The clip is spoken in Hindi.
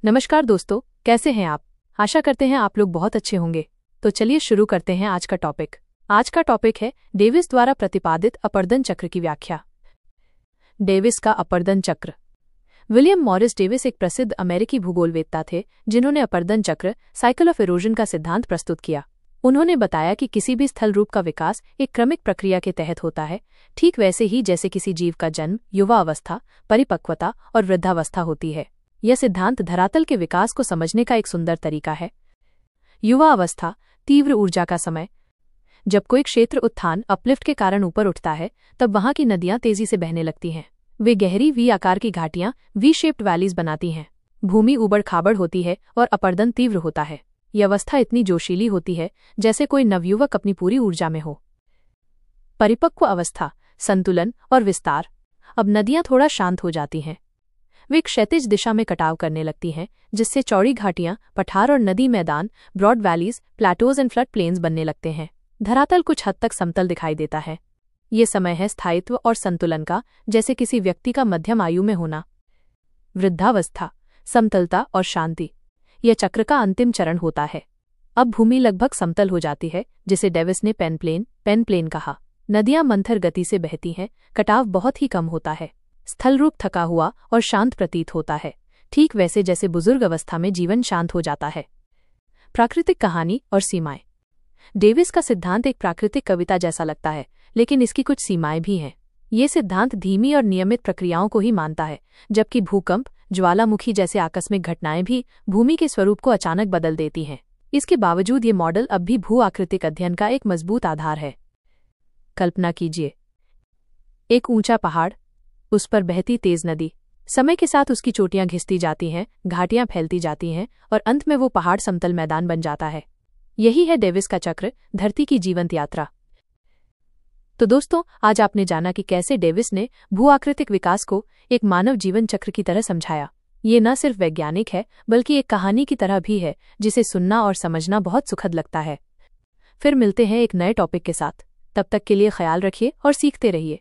नमस्कार दोस्तों, कैसे हैं आप? आशा करते हैं आप लोग बहुत अच्छे होंगे। तो चलिए शुरू करते हैं आज का टॉपिक। आज का टॉपिक है डेविस द्वारा प्रतिपादित अपर्दन चक्र की व्याख्या। डेविस का अपर्दन चक्र। विलियम मॉरिस डेविस एक प्रसिद्ध अमेरिकी भूगोलवेत्ता थे जिन्होंने अपर्दन चक्र साइकिल ऑफ इरोजन का सिद्धांत प्रस्तुत किया। उन्होंने बताया कि किसी भी स्थल रूप का विकास एक क्रमिक प्रक्रिया के तहत होता है, ठीक वैसे ही जैसे किसी जीव का जन्म, युवा अवस्था, परिपक्वता और वृद्धावस्था होती है। यह सिद्धांत धरातल के विकास को समझने का एक सुंदर तरीका है। युवा अवस्था, तीव्र ऊर्जा का समय। जब कोई क्षेत्र उत्थान अपलिफ्ट के कारण ऊपर उठता है, तब वहां की नदियां तेजी से बहने लगती हैं। वे गहरी वी आकार की घाटियां, वी शेप्ड वैलीज बनाती हैं। भूमि उबड़ खाबड़ होती है और अपर्दन तीव्र होता है। यह अवस्था इतनी जोशीली होती है जैसे कोई नवयुवक अपनी पूरी ऊर्जा में हो। परिपक्व अवस्था, संतुलन और विस्तार। अब नदियां थोड़ा शांत हो जाती हैं। वे क्षैतिज दिशा में कटाव करने लगती हैं, जिससे चौड़ी घाटियां, पठार और नदी मैदान, broad valleys, plateaus and flood plains बनने लगते हैं। धरातल कुछ हद तक समतल दिखाई देता है। ये समय है स्थायित्व और संतुलन का, जैसे किसी व्यक्ति का मध्यम आयु में होना। वृद्धावस्था, समतलता और शांति। यह चक्र का अंतिम चरण होता है। अब भूमि लगभग समतल हो जाती है, जिसे डेविस ने पेन प्लेन कहा। नदियां मंथर गति से बहती हैं, कटाव बहुत ही कम होता है। स्थल रूप थका हुआ और शांत प्रतीत होता है, ठीक वैसे जैसे बुजुर्ग अवस्था में जीवन शांत हो जाता है। प्राकृतिक कहानी और सीमाएं। डेविस का सिद्धांत एक प्राकृतिक कविता जैसा लगता है, लेकिन इसकी कुछ सीमाएं भी हैं। ये सिद्धांत धीमी और नियमित प्रक्रियाओं को ही मानता है, जबकि भूकंप, ज्वालामुखी जैसे आकस्मिक घटनाएं भी भूमि के स्वरूप को अचानक बदल देती हैं। इसके बावजूद ये मॉडल अब भी भू आकृतिक अध्ययन का एक मजबूत आधार है। कल्पना कीजिए, एक ऊंचा पहाड़, उस पर बहती तेज नदी। समय के साथ उसकी चोटियां घिसती जाती हैं, घाटियां फैलती जाती हैं और अंत में वो पहाड़ समतल मैदान बन जाता है। यही है डेविस का चक्र, धरती की जीवंत यात्रा। तो दोस्तों, आज आपने जाना कि कैसे डेविस ने भू आकृतिक विकास को एक मानव जीवन चक्र की तरह समझाया। ये न सिर्फ वैज्ञानिक है, बल्कि एक कहानी की तरह भी है, जिसे सुनना और समझना बहुत सुखद लगता है। फिर मिलते हैं एक नए टॉपिक के साथ। तब तक के लिए ख्याल रखिए और सीखते रहिए।